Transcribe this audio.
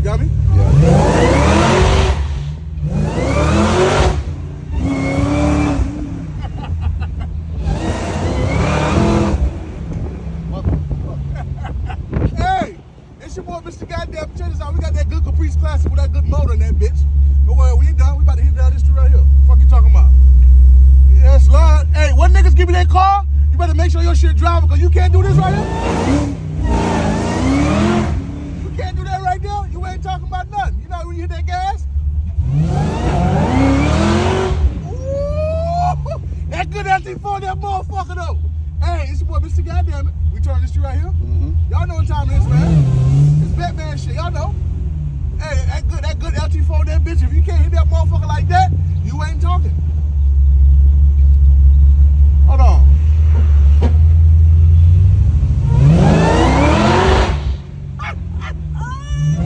dummy. Hey, it's your boy, Mr.Gotdamnit. Check this out. We got that good Caprice Classic with that good motor in that bitch. Don't worry, we ain't done. We about to hit down this street right here. Fuck you talking about? Yes, Lord. Hey, what niggas give me that car? You better make sure your shit driving, because you can't do this right here. You can't do that right there. You ain't talking about nothing. You know when you hit that gas? Ooh, that good LT4, that motherfucker though. Hey, it's your boy, Mr.Gotdamnit. We turn this street right here. Y'all know what time it is, man. It's Batman shit. Y'all know. Hey, that good LT4, that bitch. If you can't hit that motherfucker like that, you ain't talking. Hold on.